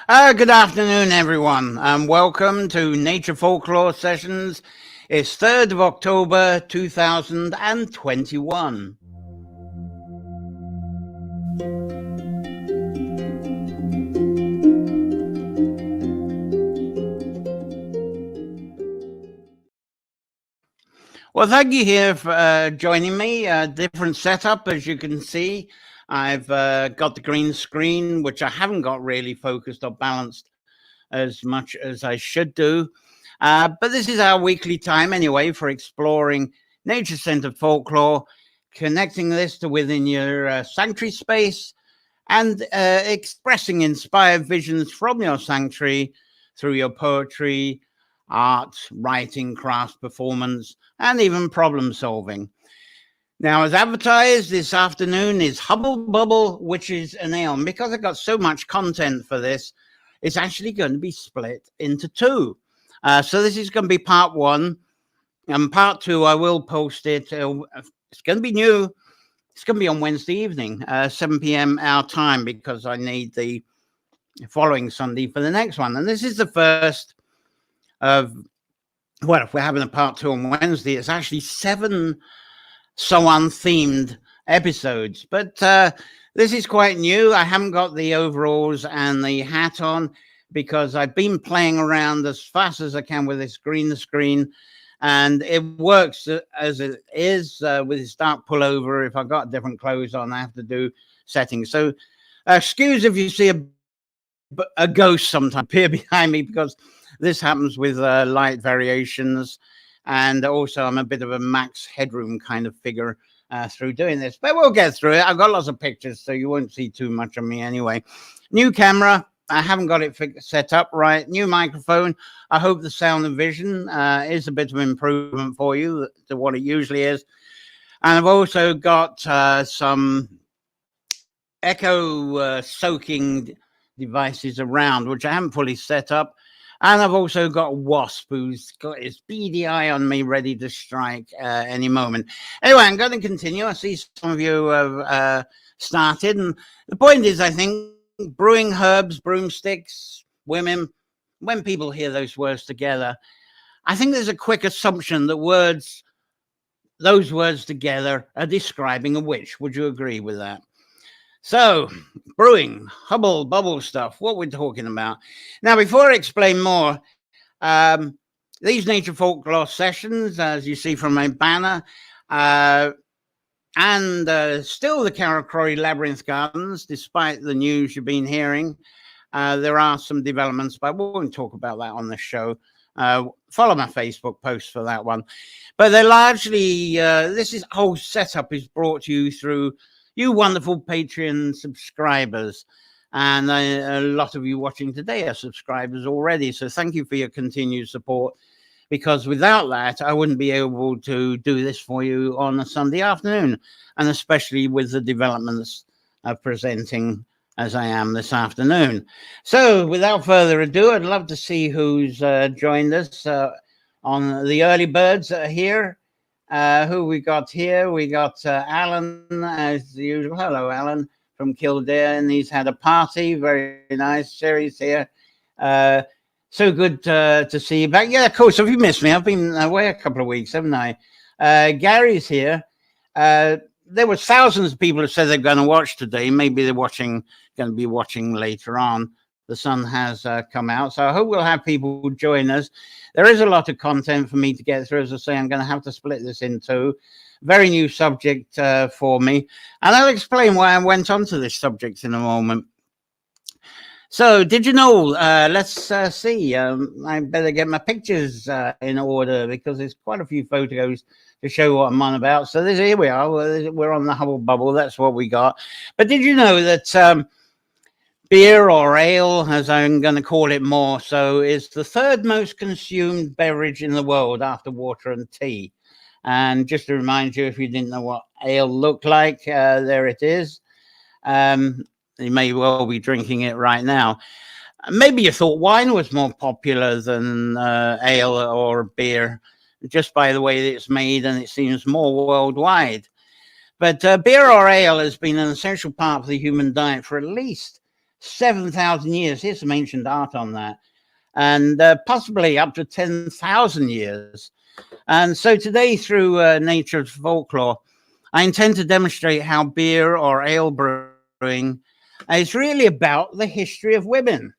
Good afternoon, everyone, and welcome to Nature Folklore Sessions. It's 3rd of October 2021. Well, thank you here for joining me. Different setup, as you can see. I've got the green screen, which I haven't got really focused or balanced as much as I should do. But this is our weekly time anyway for exploring nature-centered folklore, connecting this to within your sanctuary space and expressing inspired visions from your sanctuary through your poetry, art, writing, crafts, performance, and even problem solving. Now, as advertised, this afternoon is Hubble Bubble, which is an ale. And because I've got so much content for this, it's actually going to be split into two. So this is going to be part one. And part two, I will post it. It's going to be new. It's going to be on Wednesday evening, 7 p.m. our time, because I need the following Sunday for the next one. And this is the first of, well, if we're having a part two on Wednesday, it's actually 7 themed episodes, but this is quite new. I haven't got the overalls and the hat on because I've been playing around as fast as I can with this green screen, and it works as it is with this dark pullover. If I've got different clothes on, I have to do settings. So excuse if you see a ghost sometimes appear behind me, because this happens with light variations. And also, I'm a bit of a max headroom kind of figure through doing this. But we'll get through it. I've got lots of pictures, so you won't see too much of me anyway. New camera. I haven't got it set up right. New microphone. I hope the sound and vision is a bit of improvement for you to what it usually is. And I've also got some echo soaking devices around, which I haven't fully set up. And I've also got Wasp, who's got his beady eye on me, ready to strike any moment. Anyway, I'm going to continue. I see some of you have started. And the point is, I think, brewing herbs, broomsticks, women, when people hear those words together, I think there's a quick assumption that those words together are describing a witch. Would you agree with that? So, brewing, Hubble, bubble stuff, what we're talking about. Now, before I explain more, these nature folklore sessions, as you see from my banner, and still the Carrowcroy Labyrinth Gardens, despite the news you've been hearing, there are some developments, but I won't talk about that on the show. Follow my Facebook post for that one. But they're largely, this whole setup is brought to you through you wonderful Patreon subscribers. And a lot of you watching today are subscribers already. So thank you for your continued support, because without that, I wouldn't be able to do this for you on a Sunday afternoon, and especially with the developments of presenting as I am this afternoon. So without further ado, I'd love to see who's joined us on the early birds that are here. Who we got here? We got Alan, as usual. Hello, Alan from Kildare, and he's had a party. Very nice. Sherry's here. So good to see you back. Yeah, of course. Have you missed me? I've been away a couple of weeks, haven't I? Gary's here. There were thousands of people who said they're going to watch today. Maybe they're going to be watching later on. The sun has come out, so I hope we'll have people join us. There is a lot of content for me to get through. As I say, I'm going to have to split this in two. Very new subject for me, and I'll explain why I went on to this subject in a moment. So, did you know? Let's see. I better get my pictures in order, because there's quite a few photos to show what I'm on about. So here we are. We're on the Hubble Bubble. That's what we got. But did you know that beer, or ale, as I'm going to call it more so, is the 3rd most consumed beverage in the world after water and tea? And just to remind you, if you didn't know what ale looked like, there it is. You may well be drinking it right now. Maybe you thought wine was more popular than ale or beer, just by the way that it's made, and it seems more worldwide. But beer or ale has been an essential part of the human diet for at least 7,000 years. Here's some ancient art on that. And possibly up to 10,000 years. And so today, through nature's folklore, I intend to demonstrate how beer or ale brewing is really about the history of women.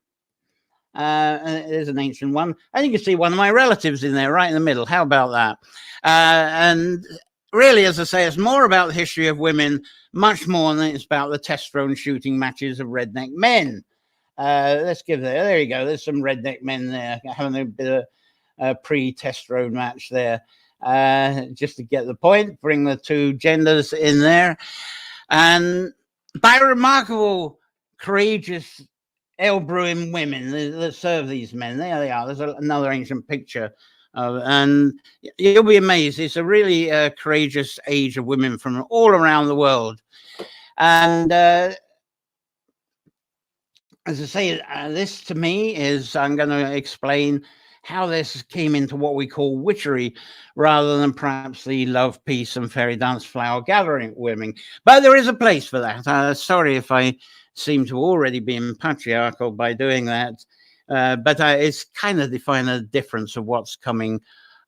There's an ancient one. And you can see one of my relatives in there right in the middle. How about that? And really, as I say, it's more about the history of women, much more than it's about the testosterone shooting matches of redneck men. Let's give there you go. There's some redneck men there having a bit of a pre-testosterone match there. Just to get the point, bring the two genders in there. And by remarkable, courageous ale brewing women that serve these men. There they are. There's another ancient picture. And you'll be amazed. It's a really courageous age of women from all around the world. And as I say, this to me is, I'm going to explain how this came into what we call witchery, rather than perhaps the love, peace, and fairy dance flower gathering women. But there is a place for that. Sorry if I seem to already be patriarchal by doing that. But it's kind of define a difference of what's coming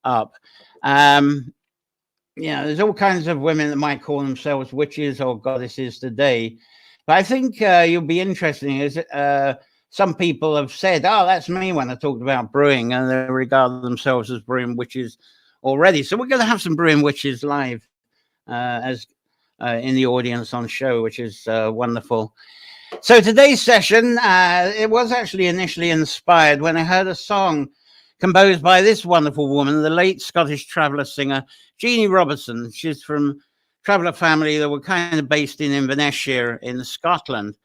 up. There's all kinds of women that might call themselves witches or goddesses today. But I think you'll be interested in some people have said, oh, that's me when I talked about brewing, and they regard themselves as brewing witches already. So we're going to have some brewing witches live as in the audience on show, which is wonderful. So today's session, it was actually initially inspired when I heard a song composed by this wonderful woman, the late Scottish traveller singer, Jeannie Robertson. She's from traveller family that were kind of based in Inverness-shire in Scotland.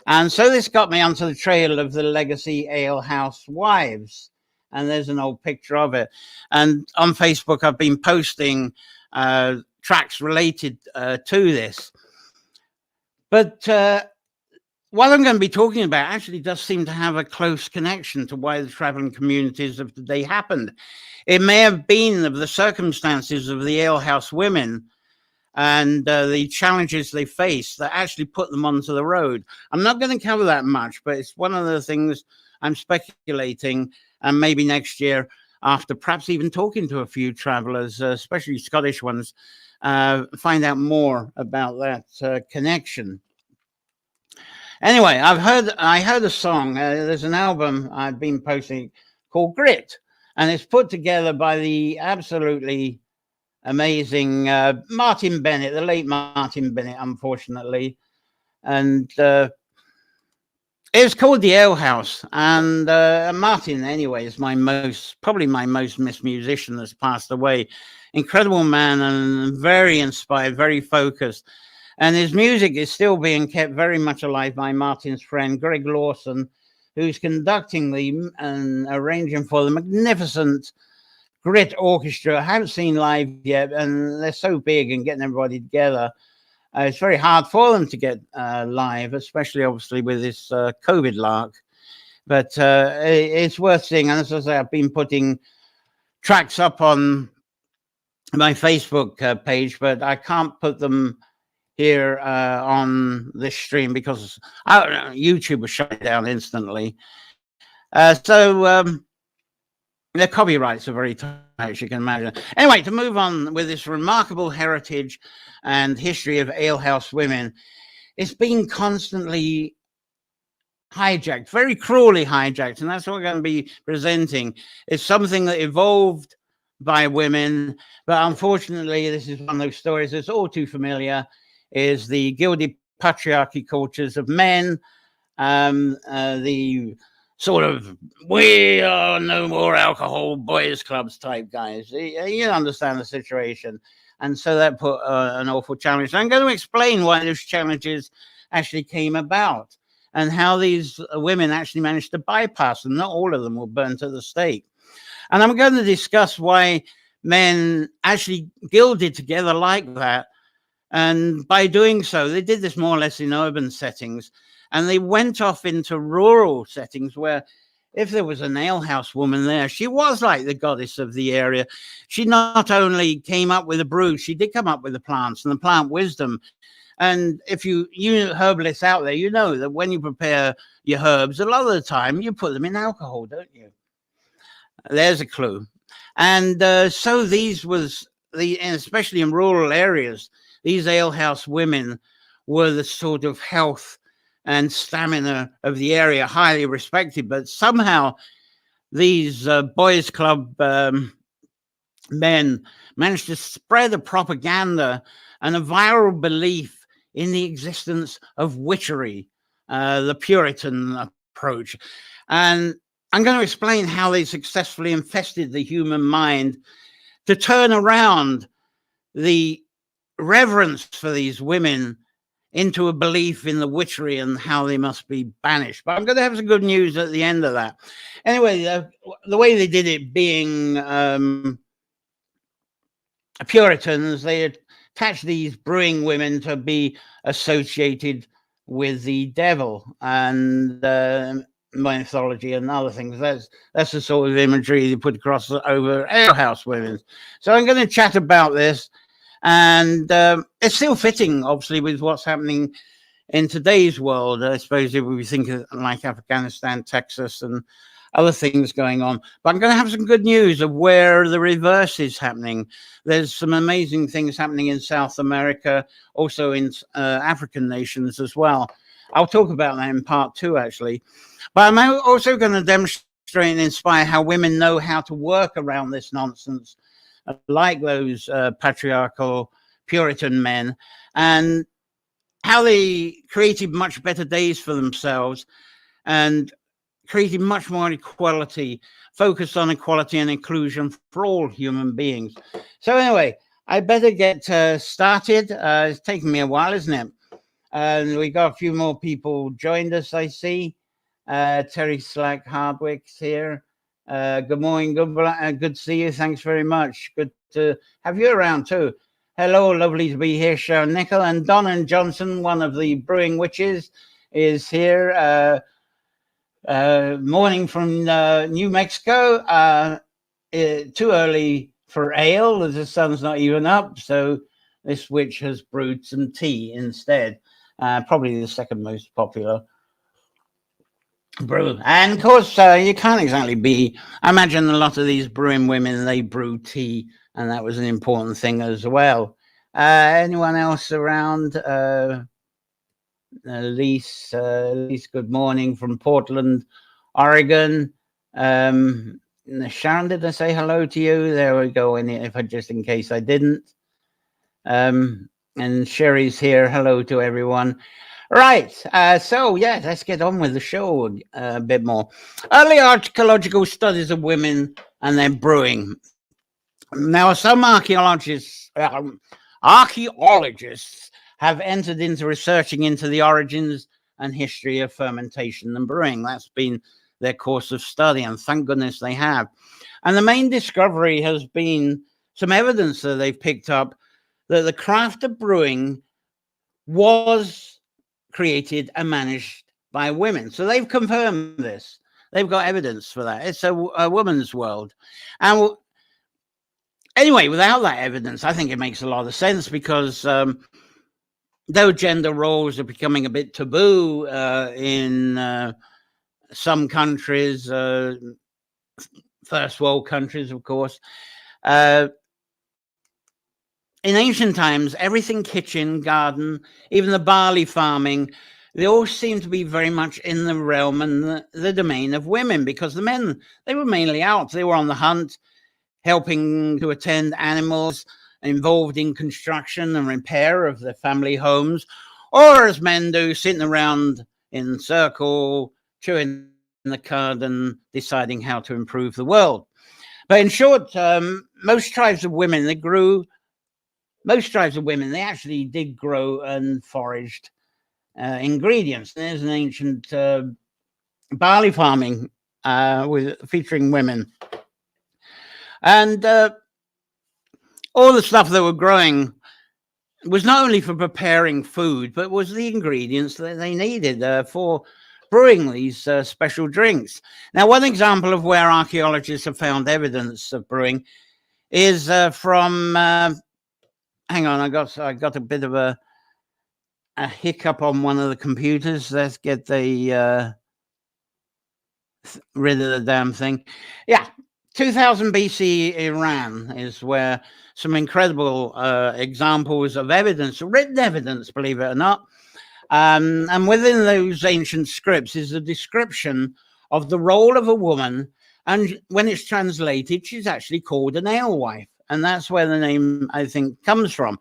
And so this got me onto the trail of the legacy alehouse wives. And there's an old picture of it. And on Facebook, I've been posting tracks related to this. But what I'm going to be talking about actually does seem to have a close connection to why the traveling communities of today happened. It may have been of the circumstances of the alehouse women and the challenges they face that actually put them onto the road. I'm not going to cover that much, but it's one of the things I'm speculating, and maybe next year, after perhaps even talking to a few travelers, especially Scottish ones, find out more about that connection. Anyway, I heard a song. There's an album I've been posting called Grit, and it's put together by the absolutely amazing Martin Bennett, the late Martin Bennett, unfortunately. And it's called The Ale House. And Martin, anyway, is probably my most missed musician that's passed away. Incredible man and very inspired, very focused. And his music is still being kept very much alive by Martin's friend, Greg Lawson, who's conducting and arranging for the magnificent Grit Orchestra. I haven't seen live yet, and they're so big and getting everybody together. It's very hard for them to get live, especially obviously with this COVID lark. But it's worth seeing. And as I say, I've been putting tracks up on my Facebook page, but I can't put them here on this stream because YouTube was shut down instantly. So the copyrights are very tight, as you can imagine. Anyway, to move on with this remarkable heritage and history of alehouse women, it's been constantly hijacked, very cruelly hijacked, and that's what we're going to be presenting. It's something that evolved by women, but unfortunately, this is one of those stories that's all too familiar, is the gilded patriarchy cultures of men, the sort of, we are no more alcohol boys clubs type guys. You understand the situation. And so that put an awful challenge. I'm going to explain why those challenges actually came about and how these women actually managed to bypass them. Not all of them were burned at the stake. And I'm going to discuss why men actually gilded together like that. And by doing so, they did this more or less in urban settings. And they went off into rural settings where if there was an alehouse woman there, she was like the goddess of the area. She not only came up with a brew, she did come up with the plants and the plant wisdom. And if you herbalists out there, you know that when you prepare your herbs, a lot of the time you put them in alcohol, don't you? There's a clue. And so these was especially in rural areas, these alehouse women were the sort of health and stamina of the area, highly respected. But somehow these boys' club men managed to spread a propaganda and a viral belief in the existence of witchery, the Puritan approach. And I'm going to explain how they successfully infested the human mind to turn around the reverence for these women into a belief in the witchery and how they must be banished. But I'm going to have some good news at the end of that. Anyway, the way they did it, being Puritans, they attached these brewing women to be associated with the devil and mythology and other things. That's the sort of imagery they put across over alehouse women. So I'm going to chat about this, and it's still fitting, obviously, with what's happening in today's world. I suppose if we think of like Afghanistan, Texas, and other things going on. But I'm going to have some good news of where the reverse is happening. There's some amazing things happening in South America, also in African nations as well. I'll talk about that in part 2, actually. But I'm also going to demonstrate and inspire how women know how to work around this nonsense, like those patriarchal Puritan men, and how they created much better days for themselves and created much more equality, focused on equality and inclusion for all human beings. So anyway, I better get started. It's taken me a while, isn't it? And we got a few more people joined us, I see. Terry Slack Hardwick's here. Good morning, good to see you. Thanks very much. Good to have you around too. Hello, lovely to be here, Sharon Nickel. And Donna Johnson, one of the brewing witches, is here. Morning from New Mexico. Too early for ale as the sun's not even up, so this witch has brewed some tea instead. Probably the second most popular brew. And of course, you can't exactly I imagine a lot of these brewing women, they brew tea, and that was an important thing as well. Anyone else around? Elise, good morning from Portland, Oregon. Sharon, did I say hello to you? There we go. Just in case I didn't. And Sherry's here. Hello to everyone. Right. So yeah, let's get on with the show a bit more. Early archaeological studies of women and their brewing. Now, some archaeologists have entered into researching into the origins and history of fermentation and brewing. That's been their course of study, and thank goodness they have. And the main discovery has been some evidence that they've picked up that the craft of brewing was created and managed by women. So they've confirmed this. They've got evidence for that. It's a woman's world. And anyway, without that evidence, I think it makes a lot of sense, because though gender roles are becoming a bit taboo in some countries, first world countries, of course, in ancient times, everything kitchen, garden, even the barley farming, they all seem to be very much in the realm and the domain of women, because the men, they were mainly out. They were on the hunt, helping to attend animals, involved in construction and repair of their family homes, or as men do, sitting around in a circle, chewing the cud and deciding how to improve the world. But in short, most tribes of women, they actually did grow and foraged ingredients. There's an ancient barley farming featuring women. And all the stuff they were growing was not only for preparing food, but was the ingredients that they needed for brewing these special drinks. Now, one example of where archaeologists have found evidence of brewing is from, hang on, I got a bit of a a hiccup on one of the computers. Let's get the rid of the damn thing. Yeah, 2000 BC Iran is where some incredible examples of evidence, written evidence, believe it or not. And within those ancient scripts is a description of the role of a woman. And when it's translated, she's actually called an alewife. And that's where the name, I think, comes from.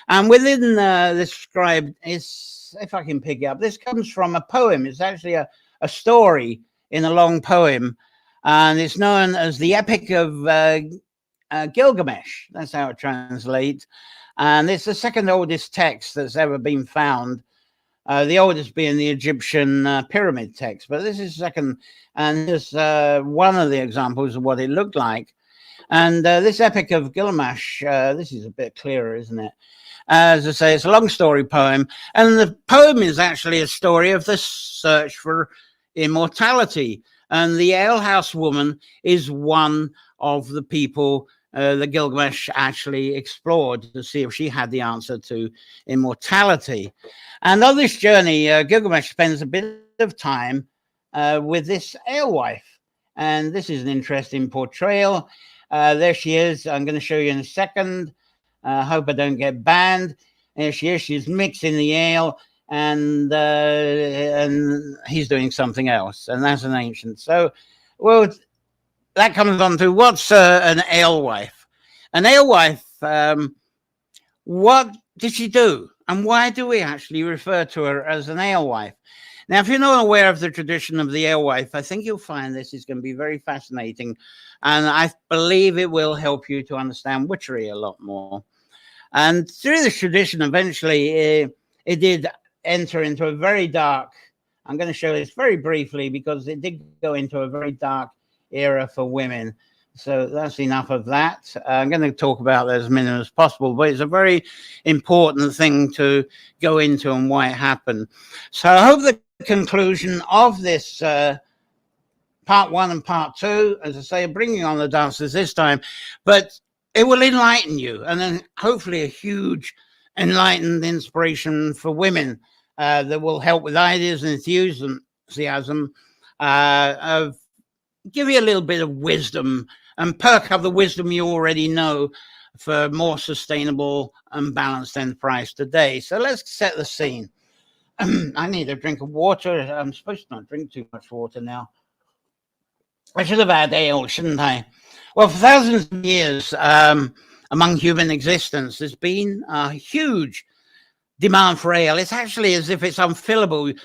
And within this scribe, is, if I can pick it up, this comes from a poem. It's actually a story in a long poem. And it's known as the Epic of Gilgamesh. That's how it translates. And it's the second oldest text that's ever been found. The oldest being the Egyptian pyramid text. But this is second. And here's one of the examples of what it looked like. And this Epic of Gilgamesh, this is a bit clearer, isn't it? As I say, it's a long story poem. And the poem is actually a story of the search for immortality. And the alehouse woman is one of the people that Gilgamesh actually explored to see if she had the answer to immortality. And on this journey, Gilgamesh spends a bit of time with this alewife. And this is an interesting portrayal. There she is. I'm going to show you in a second. Hope I don't get banned. There she is. She's mixing the ale, and he's doing something else, and that's an ancient. So, well, that comes on to what's an alewife. An alewife. What did she do, and why do we actually refer to her as an alewife? Now, if you're not aware of the tradition of the alewife, I think you'll find this is going to be very fascinating, and I believe it will help you to understand witchery a lot more. And through this tradition, eventually, it did enter into a very dark, I'm going to show this very briefly because it did go into a very dark era for women. So that's enough of that. I'm going to talk about that as minimum as possible, but it's a very important thing to go into and why it happened. So I hope the conclusion of this part 1 and part 2, as I say, bringing on the dancers this time, but it will enlighten you, and then hopefully a huge enlightened inspiration for women that will help with ideas and enthusiasm of give you a little bit of wisdom and perk up the wisdom you already know for more sustainable and balanced enterprise today. So let's set the scene. I need a drink of water. I'm supposed to not drink too much water now. I should have had ale, shouldn't I? Well, for thousands of years, among human existence, there's been a huge demand for ale. It's actually as if it's unfillable.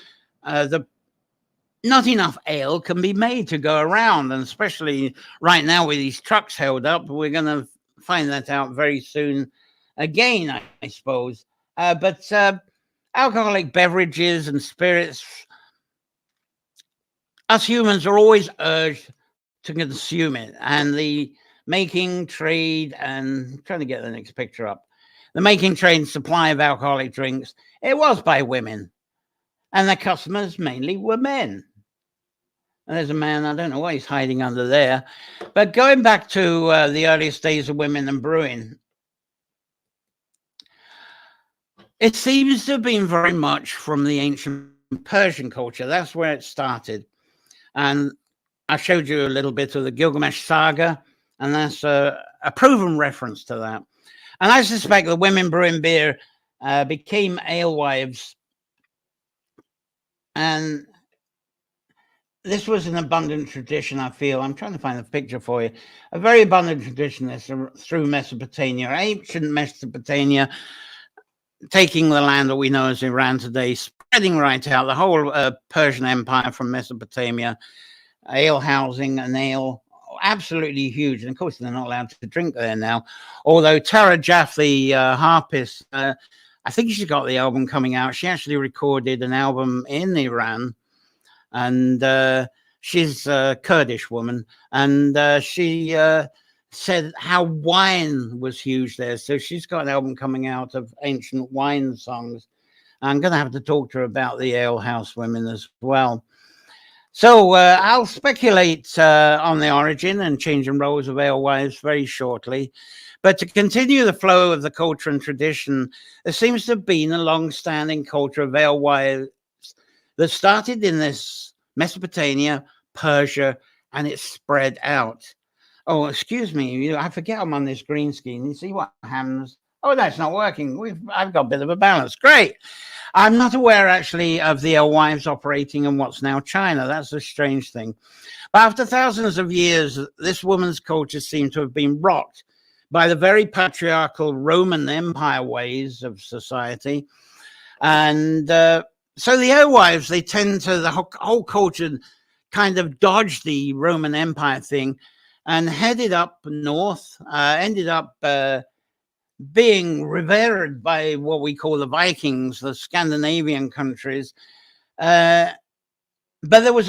Not enough ale can be made to go around, and especially right now with these trucks held up, we're going to find that out very soon again, I suppose. But alcoholic beverages and spirits, us humans are always urged to consume it. And the making, trade, and trying to get the next picture up, the making, trade, and supply of alcoholic drinks, it was by women. And the customers mainly were men. And there's a man, I don't know why he's hiding under there. But going back to the earliest days of women and brewing, it seems to have been very much from the ancient Persian culture. That's where it started. And I showed you a little bit of the Gilgamesh saga, and that's a proven reference to that. And I suspect the women brewing beer became alewives. And this was an abundant tradition, I feel. I'm trying to find a picture for you. A very abundant tradition through Mesopotamia, ancient Mesopotamia, taking the land that we know as Iran today, spreading right out, the whole Persian Empire from Mesopotamia, ale housing and ale, absolutely huge. And of course, they're not allowed to drink there now. Although Tara Jaff, the harpist, I think she's got the album coming out. She actually recorded an album in Iran. And she's a Kurdish woman. And she said how wine was huge there. So she's got an album coming out of ancient wine songs. I'm going to have to talk to her about the alehouse women as well. So I'll speculate on the origin and changing roles of alewives very shortly. But to continue the flow of the culture and tradition, there seems to have been a long-standing culture of alewives that started in this Mesopotamia, Persia, and it spread out. Oh, excuse me, I forget I'm on this green screen. You see what happens? Oh, that's not working. I've got a bit of a balance. Great. I'm not aware, actually, of the alewives operating in what's now China. That's a strange thing. But after thousands of years, this woman's culture seemed to have been rocked by the very patriarchal Roman Empire ways of society. And so the alewives, they tend to, the whole culture kind of dodged the Roman Empire thing and headed up north, ended up being revered by what we call the Vikings, the Scandinavian countries. But there was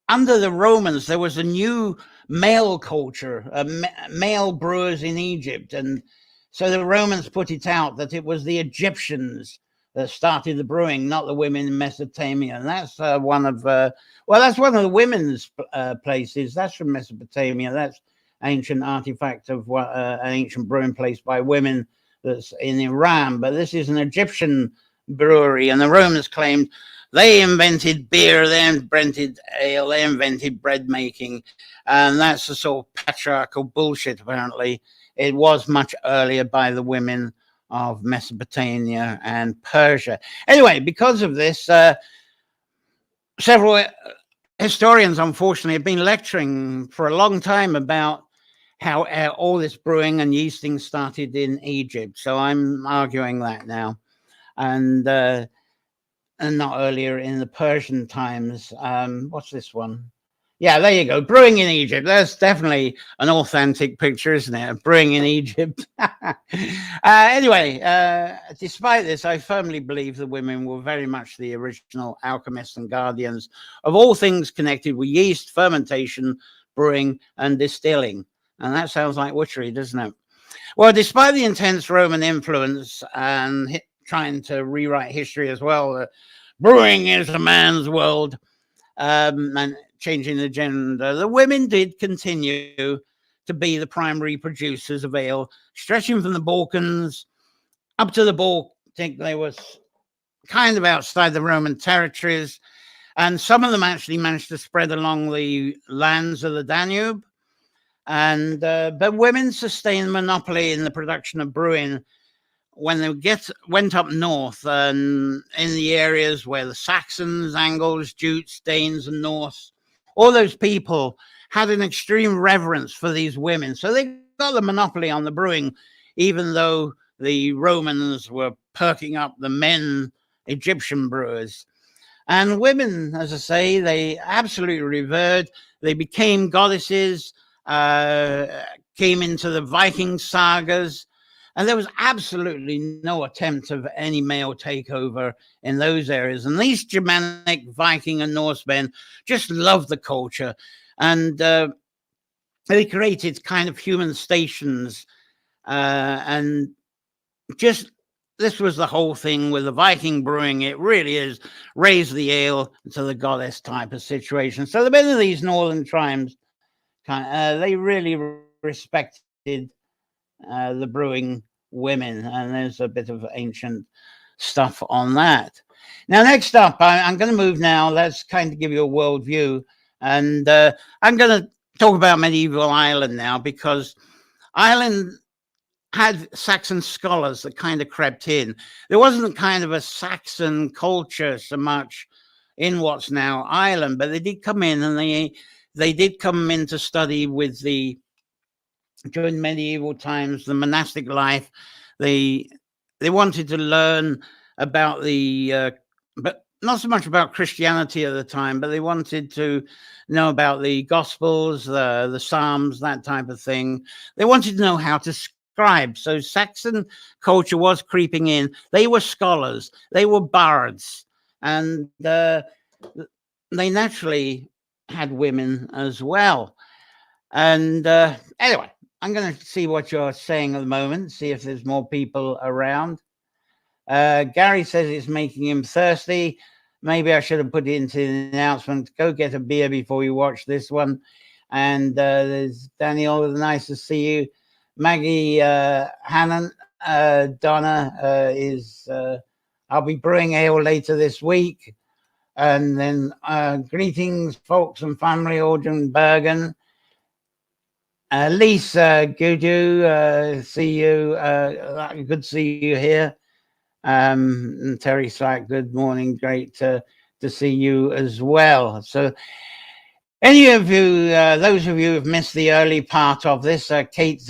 under the Romans, there was a new male culture, male brewers in Egypt. And so the Romans put it out that it was the Egyptians that started the brewing, not the women in Mesopotamia. And that's one of the women's places. That's from Mesopotamia. That's ancient artifact of an ancient brewing place by women that's in Iran. But this is an Egyptian brewery, and the Romans claimed they invented beer, they invented ale, they invented bread making, and that's the sort of patriarchal bullshit. Apparently, it was much earlier by the women of Mesopotamia and Persia. Anyway, because of this, several historians, unfortunately, have been lecturing for a long time about how all this brewing and yeasting started in Egypt. So I'm arguing that now, and not earlier in the Persian times. What's this one? Yeah, there you go. Brewing in Egypt. That's definitely an authentic picture, isn't it? Brewing in Egypt. Anyway, despite this, I firmly believe the women were very much the original alchemists and guardians of all things connected with yeast, fermentation, brewing, and distilling. And that sounds like witchery, doesn't it? Well, despite the intense Roman influence and trying to rewrite history as well, brewing is a man's world, and changing the gender, the women did continue to be the primary producers of ale, stretching from the Balkans up to the Baltic. They were kind of outside the Roman territories, and some of them actually managed to spread along the lands of the Danube. And but women sustained monopoly in the production of brewing when they went up north and in the areas where the Saxons, Angles, Jutes, Danes, and Norse, all those people had an extreme reverence for these women. So they got the monopoly on the brewing, even though the Romans were perking up the men Egyptian brewers. And women, as I say, they absolutely revered. They became goddesses, came into the Viking sagas, and there was absolutely no attempt of any male takeover in those areas. And these Germanic, Viking, and Norsemen just loved the culture. And they created kind of human stations. And just this was the whole thing with the Viking brewing. It really is raise the ale to the goddess type of situation. So the men of these northern tribes, they really respected the brewing women, and there's a bit of ancient stuff on that. Now, next up, I'm going to move now. Let's kind of give you a world view, and I'm going to talk about medieval Ireland now, because Ireland had Saxon scholars that kind of crept in. There wasn't kind of a Saxon culture so much in what's now Ireland, but they did come in, and they did come in to study with during medieval times, the monastic life. They wanted to learn about but not so much about Christianity at the time, but they wanted to know about the Gospels, the Psalms, that type of thing. They wanted to know how to scribe. So Saxon culture was creeping in. They were scholars. They were bards. And they naturally had women as well. And anyway, I'm going to see what you're saying at the moment, see if there's more people around. Gary says it's making him thirsty. Maybe I should have put it into the announcement. Go get a beer before you watch this one. And there's Daniel, nice to see you. Maggie Hannon, Donna is, I'll be brewing ale later this week. And then greetings, folks and family, Audrey Bergen. Lisa Gudu, see you. Good to see you here. And Terry Slack, good morning. Great to see you as well. So any of you, those of you who've missed the early part of this, Kate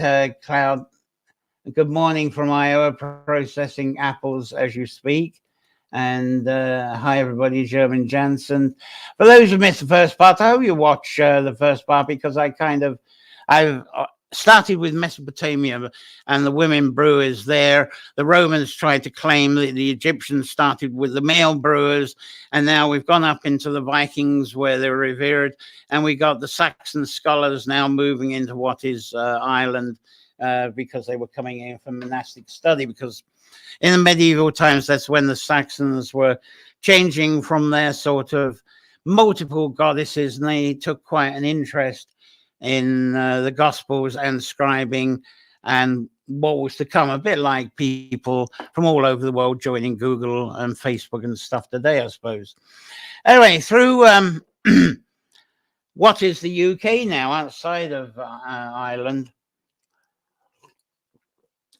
Cloud, good morning from Iowa, processing apples as you speak. And hi, everybody, German Jansen. For those who missed the first part, I hope you watch the first part, because I've started with Mesopotamia and the women brewers there. The Romans tried to claim that the Egyptians started with the male brewers, and now we've gone up into the Vikings where they're revered, and we got the Saxon scholars now moving into what is Ireland, because they were coming in for monastic study, because in the medieval times, that's when the Saxons were changing from their sort of multiple goddesses, and they took quite an interest in the Gospels and scribing and what was to come, a bit like people from all over the world joining Google and Facebook and stuff today, I suppose. Anyway, through what is the UK now, outside of Ireland,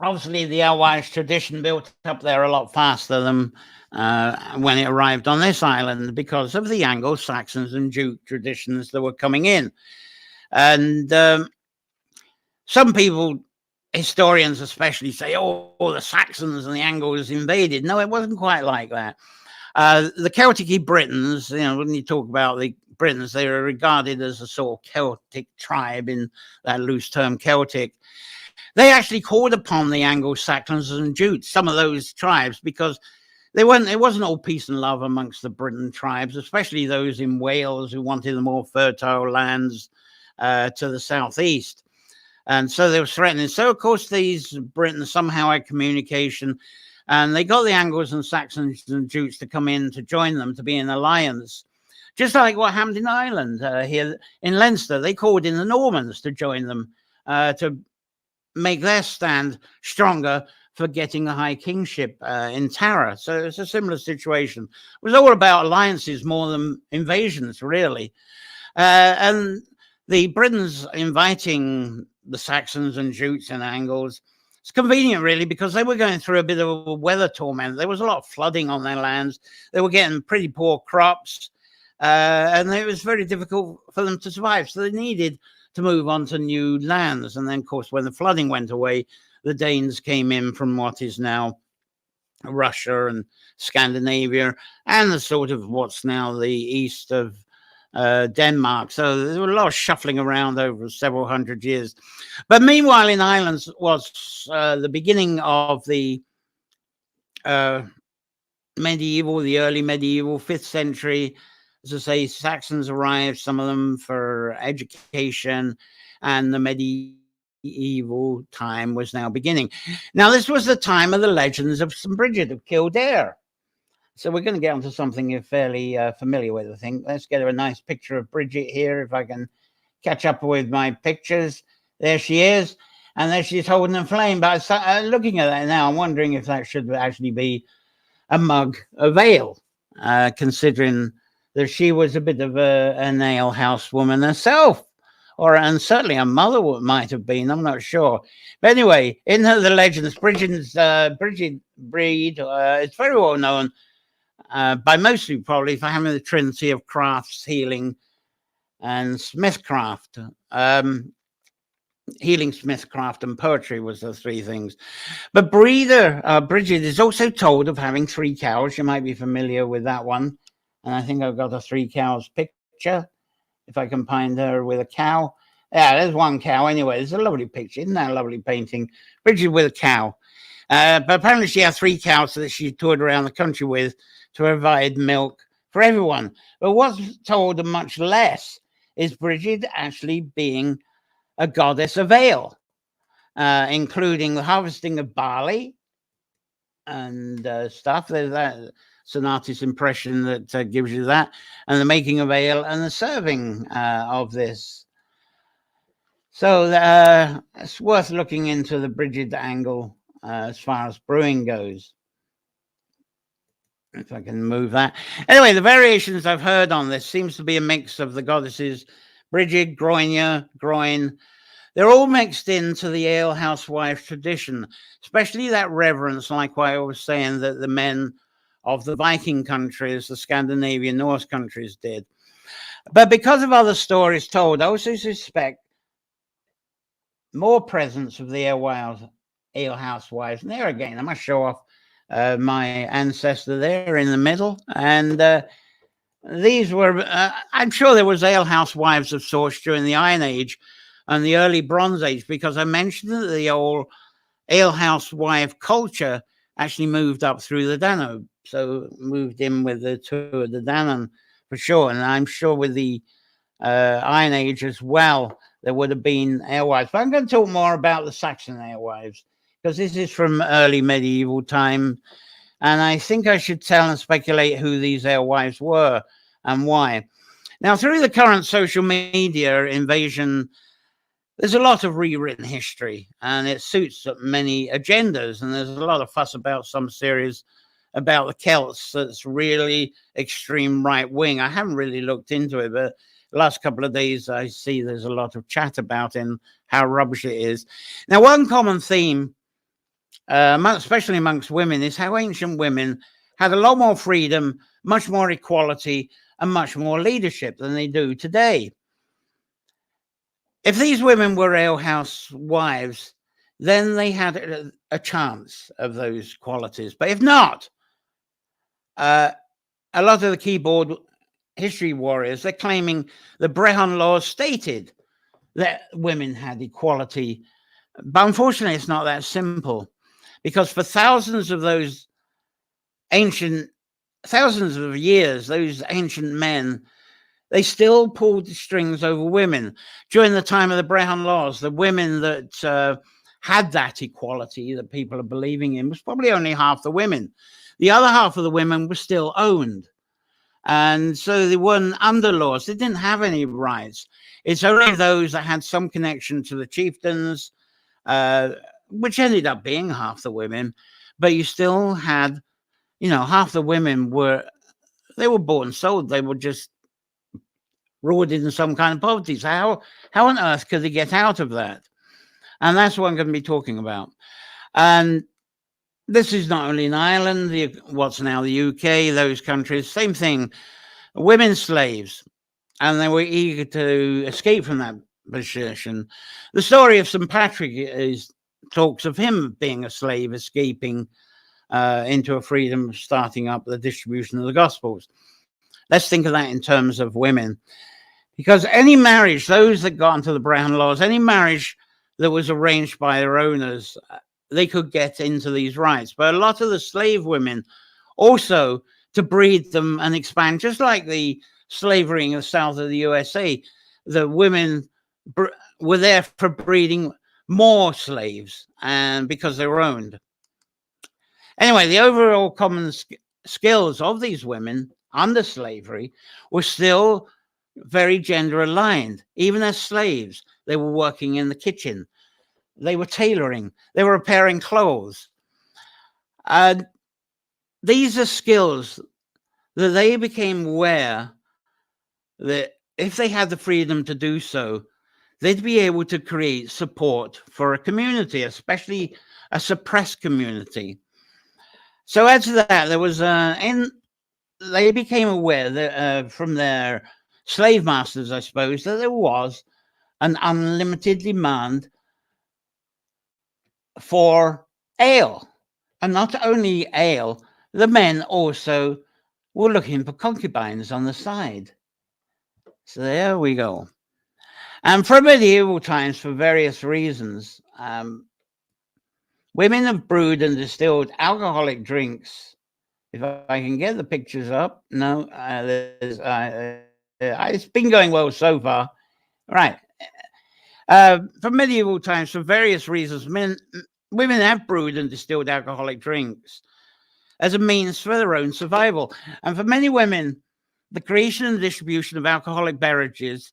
obviously the Alewives tradition built up there a lot faster than when it arrived on this island, because of the Anglo-Saxons and Jute traditions that were coming in. And some people, historians especially, say, oh, the Saxons and the Angles invaded. No, it wasn't quite like that. The Celtic Britons, when you talk about the Britons, they were regarded as a sort of Celtic tribe, in that loose term Celtic. They actually called upon the Anglo-Saxons and Jutes, some of those tribes, because it wasn't all peace and love amongst the Briton tribes, especially those in Wales who wanted the more fertile lands to the southeast. And so they were threatening. So, of course, these Britons somehow had communication, and they got the Angles and Saxons and Jutes to come in to join them, to be in alliance. Just like what happened in Ireland here in Leinster. They called in the Normans to join them to make their stand stronger for getting a high kingship in Tara. So it's a similar situation. It was all about alliances more than invasions, really. And the Britons inviting the Saxons and Jutes and Angles, it's convenient, really, because they were going through a bit of a weather torment. There was a lot of flooding on their lands. They were getting pretty poor crops, and it was very difficult for them to survive. So they needed to move on to new lands. And then, of course, when the flooding went away, the Danes came in from what is now Russia and Scandinavia, and the sort of what's now the east of Denmark. So there was a lot of shuffling around over several hundred years. But meanwhile, in Ireland was the beginning of the medieval, the early medieval, 5th century. As I say, Saxons arrived, some of them for education, and the medieval time was now beginning. Now, this was the time of the legends of St. Bridget of Kildare. So we're going to get onto something you're fairly familiar with, I think. Let's get a nice picture of Bridget here, if I can catch up with my pictures. There she is, and there she's holding a flame. But looking at that now, I'm wondering if that should actually be a mug of ale, considering that she was a bit of an ale house woman herself, and certainly her mother might have been, I'm not sure. But anyway, in the legends, Bridget Breed is very well known by most people, probably, for having the trinity of crafts, healing, and smithcraft. Healing, smithcraft, and poetry was the 3 things. But Bridget is also told of having 3 cows. You might be familiar with that one. And I think I've got a 3 cows picture, if I can find her with a cow. Yeah, there's 1 cow anyway. There's a lovely picture. Isn't that a lovely painting? Bridget with a cow. But apparently she had 3 cows that she toured around the country with to provide milk for everyone. But what's told much less is Bridget actually being a goddess of ale, including the harvesting of barley and stuff. There's that. It's an artist's impression that gives you that, and the making of ale and the serving of this. So it's worth looking into the Bridget angle as far as brewing goes. If I can move that. Anyway, the variations I've heard on this seems to be a mix of the goddesses Brigid, Groinia, Groin. They're all mixed into the alehouse wife tradition, especially that reverence, like I was saying, that the men of the Viking countries, the Scandinavian Norse countries did. But because of other stories told, I also suspect more presence of the alehouse wives. And there again, I must show off my ancestor there in the middle. And these were, I'm sure there was alehouse wives of sorts during the Iron Age and the early Bronze Age, because I mentioned that the old alehouse wife culture actually moved up through the Danube. So moved in with the tour of the Danube for sure. And I'm sure with the Iron Age as well, there would have been alewives. But I'm going to talk more about the Saxon alewives, because this is from early medieval time. And I think I should tell and speculate who these alewives were and why. Now, through the current social media invasion, there's a lot of rewritten history, and it suits many agendas. And there's a lot of fuss about some series about the Celts that's really extreme right wing. I haven't really looked into it, but the last couple of days I see there's a lot of chat about it and how rubbish it is. Now, one common theme, especially amongst women, is how ancient women had a lot more freedom, much more equality, and much more leadership than they do today. If these women were alehouse wives, then they had a chance of those qualities. But if not, a lot of the keyboard history warriors, they're claiming the Brehon laws stated that women had equality. But unfortunately, it's not that simple, because for thousands of years, those ancient men, they still pulled the strings over women. During the time of the Brehon laws, the women that had that equality that people are believing in was probably only half the women. The other half of the women were still owned. And so they weren't under laws. They didn't have any rights. It's only those that had some connection to the chieftains, which ended up being half the women. But you still had, half the women were bought and sold. They were just rooted in some kind of poverty. So how on earth could they get out of that? And that's what I'm going to be talking about. And this is not only in Ireland, what's now the UK, those countries, same thing. Women slaves, and they were eager to escape from that position. The story of St. Patrick talks of him being a slave, escaping into a freedom, starting up the distribution of the Gospels. Let's think of that in terms of women. Because any marriage, those that got into the Brehon laws, any marriage that was arranged by their owners, they could get into these rights. But a lot of the slave women also, to breed them and expand, just like the slavery in the south of the USA, the women were there for breeding more slaves, and because they were owned. Anyway, the overall common skills of these women under slavery were still very gender aligned. Even as slaves, they were working in the kitchen. They were tailoring. They were repairing clothes. These are skills that they became aware that if they had the freedom to do so, they'd be able to create support for a community, especially a suppressed community. So add to that, there was they became aware that from their slave masters, I suppose, that there was an unlimited demand for ale. And not only ale, the men also were looking for concubines on the side. So there we go. And from medieval times, for various reasons, women have brewed and distilled alcoholic drinks. If I can get the pictures up. No, it's been going well so far. Right. From medieval times, for various reasons, women have brewed and distilled alcoholic drinks as a means for their own survival. And for many women, the creation and distribution of alcoholic beverages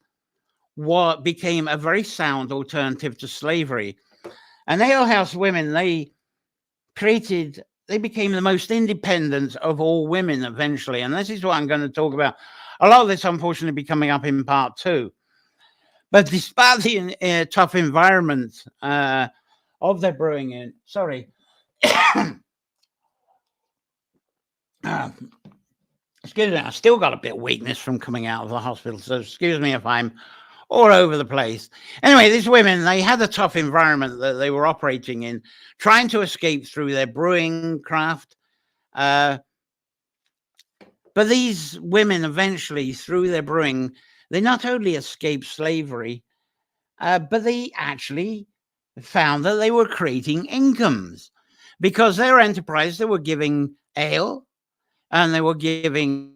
what became a very sound alternative to slavery. And alehouse women, they became the most independent of all women eventually. And this is what I'm going to talk about. A lot of this, unfortunately, be coming up in part 2. But despite the tough environment of their brewing, excuse me, I still got a bit of weakness from coming out of the hospital, so excuse me if I'm all over the place. Anyway, these women, they had a tough environment that they were operating in, trying to escape through their brewing craft. But these women eventually, through their brewing, they not only escaped slavery, but they actually found that they were creating incomes, because their enterprise, they were giving ale and they were giving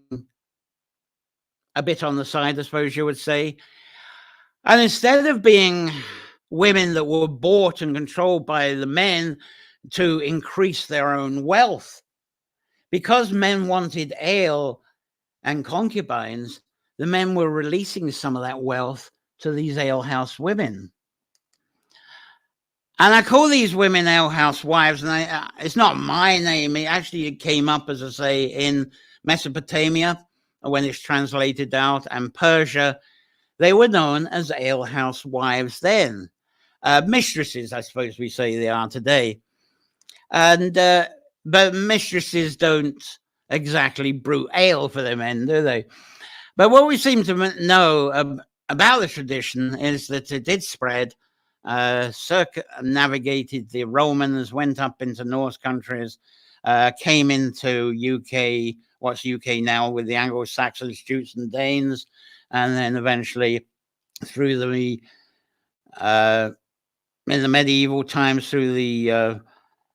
a bit on the side, I suppose you would say. And instead of being women that were bought and controlled by the men to increase their own wealth, because men wanted ale and concubines, the men were releasing some of that wealth to these alehouse women. And I call these women alehouse wives, and it's not my name. It actually came up, as I say, in Mesopotamia when it's translated out, and Persia. They were known as alehouse wives then. Mistresses, I suppose we say they are today. And but mistresses don't exactly brew ale for their men, do they? But what we seem to know about the tradition is that it did spread, circumnavigated the Romans, went up into North countries, came into UK, what's UK now, with the Anglo-Saxons, Jutes and Danes, and then eventually through the in the medieval times, through the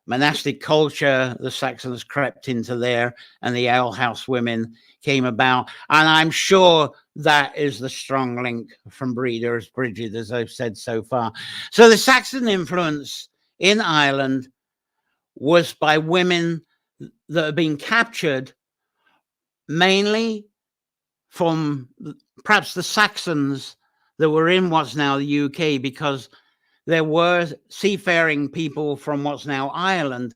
monastic culture, the Saxons crept into there, and the alehouse women came about. And I'm sure that is the strong link from Breeders Bridget, as I've said so far. So the Saxon influence in Ireland was by women that had been captured mainly from perhaps the Saxons that were in what's now the UK, because there were seafaring people from what's now Ireland.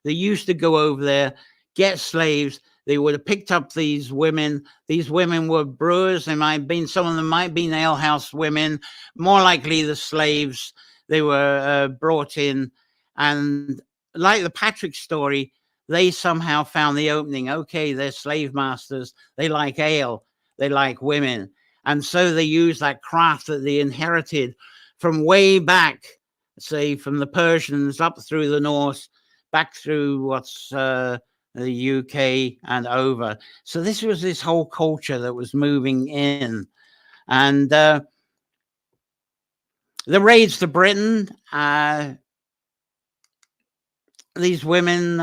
They used to go over there, get slaves. They would have picked up these women. These women were brewers. They might have been, some of them might have been alehouse women, more likely the slaves. They were brought in, and like the Patrick story, they somehow found the opening. Okay, they're slave masters. They like ale. They like women. And so they used that craft that they inherited from way back, say from the Persians up through the North, back through what's the UK and over. So this was this whole culture that was moving in. And the raids to Britain, these women,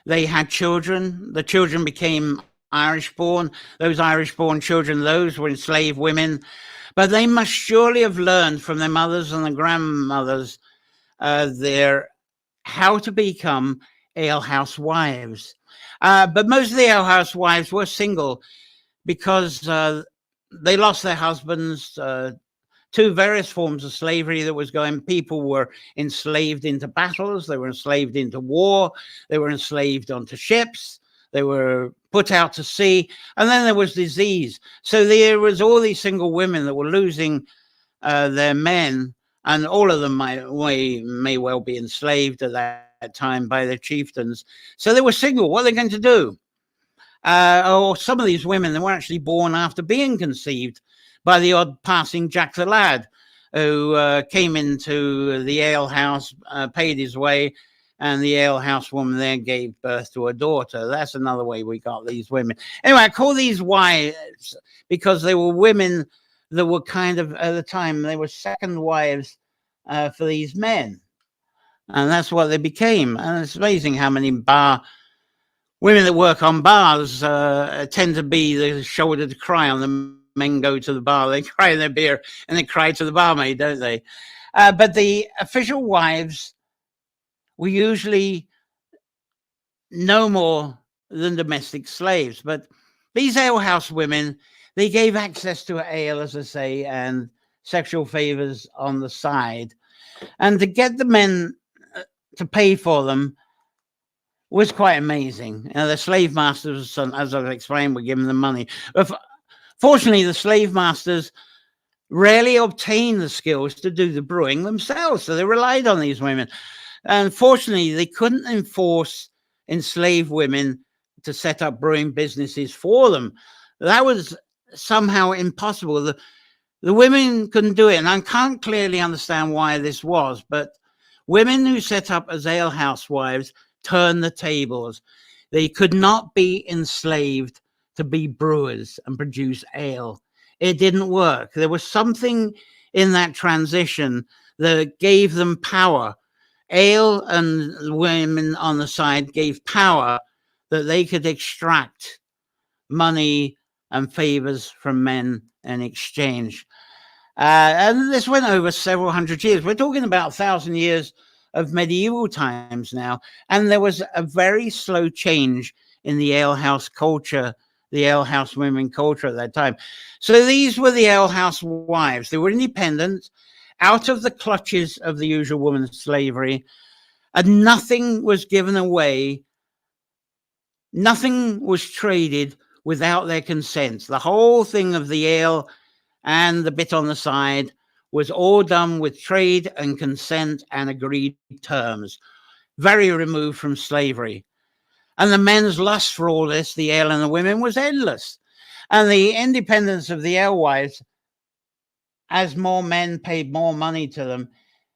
they had children. The children became Irish-born. Those Irish-born children, those were enslaved women. But they must surely have learned from their mothers and their grandmothers how to become alehouse wives. But most of the alehouse wives were single because they lost their husbands to various forms of slavery that was going. People were enslaved into battles. They were enslaved into war. They were enslaved onto ships. They were put out to sea. And then there was disease. So there was all these single women that were losing their men, and all of them may well be enslaved at that time by their chieftains. So they were single. What are they going to do? Or some of these women, they were actually born after being conceived by the odd passing Jack the Lad, who came into the alehouse, paid his way, and the alehouse woman there gave birth to a daughter. That's another way we got these women. Anyway, I call these wives because they were women that were kind of, at the time, they were second wives for these men. And that's what they became. And it's amazing how many women that work on bars tend to be the shoulder to cry on. The men go to the bar, they cry in their beer, and they cry to the barmaid, don't they? But the official wives were usually no more than domestic slaves. But these alehouse women, they gave access to ale, as I say, and sexual favors on the side. And to get the men to pay for them was quite amazing. The slave masters, as I've explained, were giving them money. But fortunately, the slave masters rarely obtained the skills to do the brewing themselves, so they relied on these women. And fortunately, they couldn't enforce enslaved women to set up brewing businesses for them. That was somehow impossible. The women couldn't do it, and I can't clearly understand why this was, but women who set up as alehouse wives turned the tables. They could not be enslaved to be brewers and produce ale. It didn't work. There was something in that transition that gave them power. Ale and women on the side gave power that they could extract money and favors from men in exchange. And this went over several hundred years. We're talking about 1,000 years of medieval times now. And there was a very slow change in the alehouse culture, the alehouse women culture at that time. So these were the alehouse wives. They were independent, out of the clutches of the usual woman's slavery, and nothing was given away. Nothing was traded without their consent. The whole thing of the ale and the bit on the side was all done with trade and consent and agreed terms, very removed from slavery. And the men's lust for all this, the ale and the women, was endless. And the independence of the alewives, as more men paid more money to them,